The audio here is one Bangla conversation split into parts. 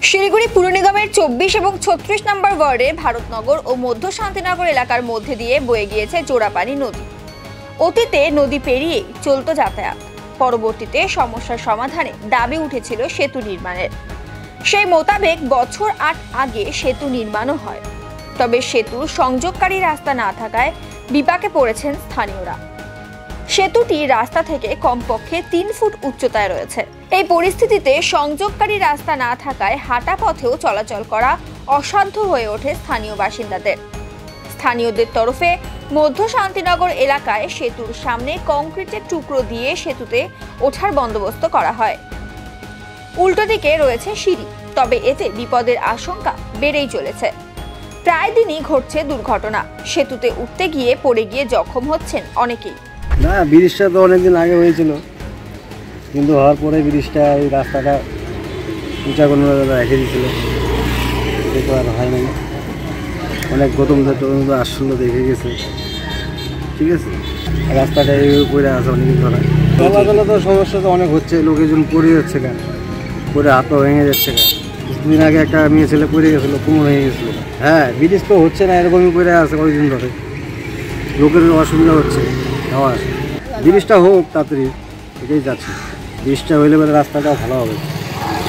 শিলিগুড়ি পুর নিগমের 24 এবং 36 নম্বর ওয়ার্ডে ভারতনগর ও মধ্য শান্তিনগর এলাকার মধ্যে দিয়ে বয়ে গিয়েছে জোড়াপানি নদী। অতীতে নদী পেরিয়ে চলত যাতায়াত, পরবর্তীতে সমস্যার সমাধানে দাবি উঠেছিল সেতু নির্মাণের। সেই মোতাবেক বছর 8 আগে সেতু নির্মাণও হয়, তবে সেতুর সংযোগকারী রাস্তা না থাকায় বিপাকে পড়েছেন স্থানীয়রা। সেতুটি রাস্তা থেকে কমপক্ষে 3 ফুট উচ্চতায় রয়েছে। এই পরিস্থিতিতে সংযোগকারী রাস্তা না থাকায় হাঁটা পথেও চলাচল করা অসাধ্য হয়ে ওঠে স্থানীয় বাসিন্দাদের। স্থানীয়দের তরফে মধ্য শান্তিনগর এলাকায় সেতুর সামনে কংক্রিটের টুকরো দিয়ে সেতুতে ওঠার বন্দোবস্ত করা হয়। উল্টো দিকে রয়েছে সিঁড়ি, তবে এতে বিপদের আশঙ্কা বেড়েই চলেছে। প্রায় দিনই ঘটছে দুর্ঘটনা। সেতুতে উঠতে গিয়ে পড়ে গিয়ে জখম হচ্ছেন অনেকেই। না, ব্রিজটা তো অনেকদিন আগে হয়েছিল, কিন্তু হওয়ার পরে ব্রিজটা এই রাস্তাটা উঁচা কোনো রেখে দিয়েছিল, সেটা আর হয় নাই। অনেক গতম আসছিল, দেখে গেছে, ঠিক আছে। রাস্তাটা এই পড়ে আছে অনেকদিন ধরে। চলাচলে তো সমস্যা তো অনেক হচ্ছে, লোকেজন পড়ে যাচ্ছে, কেন পরে হাত পা ভেঙে যাচ্ছে। কেন কিছুদিন আগে একটা মেয়ে ছেলে পড়ে গেছিলো, কোমর হয়ে গেছিলো। হ্যাঁ, ব্রিজ তো হচ্ছে না, এরকমই পড়ে আছে কয়েকদিন ধরে, লোকের অসুবিধা হচ্ছে যাওয়া আসে। ব্রিজটা হোক তাড়াতাড়ি, এটাই যাচ্ছে। ব্রিজটা হইলে পরে রাস্তাটাও ভালো হবে,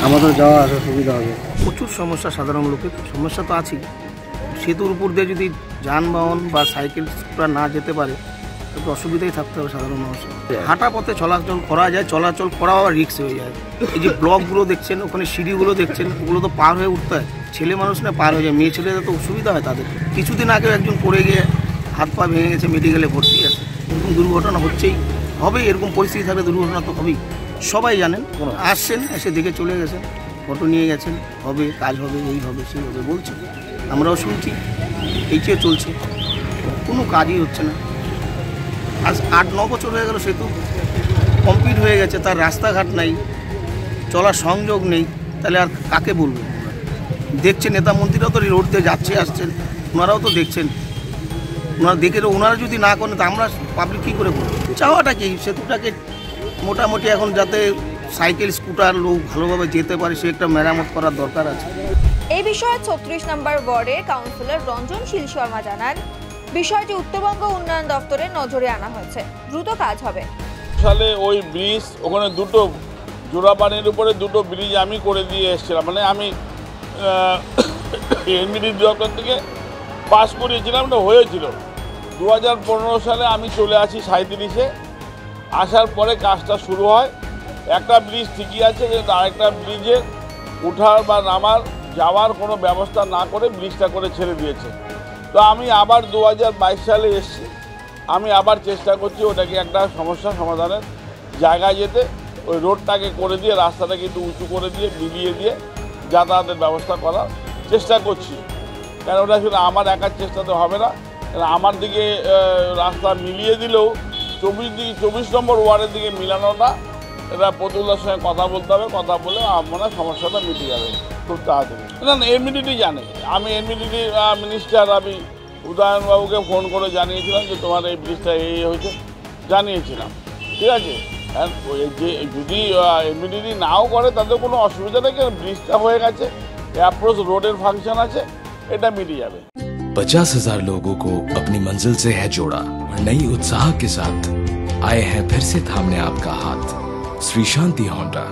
আমাদের যাওয়া আসার সুবিধা হবে। প্রচুর সমস্যা, সাধারণ লোকের সমস্যা তো আছেই। সেতুর উপর দিয়ে যদি যানবাহন বা সাইকেল না যেতে পারে তবে অসুবিধাই থাকতে হবে সাধারণ মানুষের। হাঁটা পথে চলাচল করা যায়, চলাচল করাও আবার রিস্ক হয়ে যায়। এই যে ব্লকগুলো দেখছেন, ওখানে সিঁড়িগুলো দেখছেন, ওগুলো তো পার হয়ে উঠতে হয়। ছেলে মানুষ না পার হয়ে যায়, মেয়ে ছেলেদের তো অসুবিধা হয় তাদের। কিছুদিন আগেও একজন পড়ে গিয়ে হাত পা ভেঙে গেছে, মেডিকেলে ভর্তি আছে। এরকম দুর্ঘটনা হচ্ছেই, হবে। এরকম পরিস্থিতি থাকলে দুর্ঘটনা তো হবেই, সবাই জানেন। আসছেন, এসে দেখে চলে গেছেন, ফটো নিয়ে গেছেন, হবে, কাজ হবে, এই হবে, সেই হবে বলছে, আমরাও শুনছি, এইটিও চলছে, কোনো কাজই হচ্ছে না। আজ 8-9 বছর হয়ে গেল, সেতু কমপ্লিট হয়ে গেছে, তার রাস্তাঘাট নাই, চলার সংযোগ নেই, তাহলে আর কাকে বলবো? দেখছেন নেতা মন্ত্রীরাও তো রোড দিয়ে যাচ্ছে আসছেন, ওনারাও তো দেখছেন। ওনারা দেখে ওনারা যদি না করেন তো আমরা পাবলিক কী করে করবো? চাওয়াটা কি, সেতুটাকে মোটামুটি এখন যাতে সাইকেল স্কুটার লোক ভালোভাবে যেতে পারে, সে একটা মেরামত করার দরকার আছে। এই বিষয়ে 36 নম্বর ওয়ার্ডের কাউন্সিলর রঞ্জনশীল শর্মা জানান, বিষয়টি উত্তরবঙ্গ উন্নয়ন দপ্তরের নজরে আনা হয়েছে, দ্রুত কাজ হবে। সালে ওই ব্রিজ, ওখানে দুটো জোড়াপানির উপরে দুটো ব্রিজ আমি করে দিয়ে এসেছিলাম, মানে আমি এমডি দপ্তর থেকে পাস করিয়েছিলাম, ওটা হয়েছিল। 2015 সালে আমি চলে আসি 37-এ, আসার পরে কাজটা শুরু হয়। একটা ব্রিজ ঠিকই আছে, কিন্তু আরেকটা ব্রিজে উঠার বা নামার যাওয়ার কোনো ব্যবস্থা না করে ব্রিজটা করে ছেড়ে দিয়েছে। তো আমি আবার 2022 সালে এসেছি, আমি আবার চেষ্টা করছি ওটাকে একটা সমস্যা সমাধানের জায়গায় যেতে, ওই রোডটাকে করে দিয়ে রাস্তাটাকে একটু উঁচু করে দিয়ে মিলিয়ে দিয়ে যাতায়াতের ব্যবস্থা করার চেষ্টা করছি। কেন ওটা শুধু আমার একার চেষ্টা তো হবে না, আমার দিকে রাস্তা মিলিয়ে দিলেও 24 নম্বর ওয়ার্ডের দিকে মিলানোটা, এটা প্রতুলের সঙ্গে কথা বলতে হবে, কথা বলে আপনার সমস্যাটা মিটে যাবে খুব তাড়াতাড়ি। না, এমনিটি জানে, আমি এমনিটি মিনিস্টার আমি উদয়নবাবুকে ফোন করে জানিয়েছিলাম যে তোমার এই ব্রিজটা এই হয়েছে, জানিয়েছিলাম, ঠিক আছে। যে যদি এমনিটি নাও করে তাদের কোনো অসুবিধা নেই, কারণ ব্রিজটা হয়ে গেছে, অ্যাপ্রোচ রোডের ফাংশন আছে, এটা মিটে যাবে। 50,000 लोगों को अपनी मंजिल से है जोड़ा और नई उत्साह के साथ आए हैं फिर से थामने आपका हाथ। श्री शांति होंडा।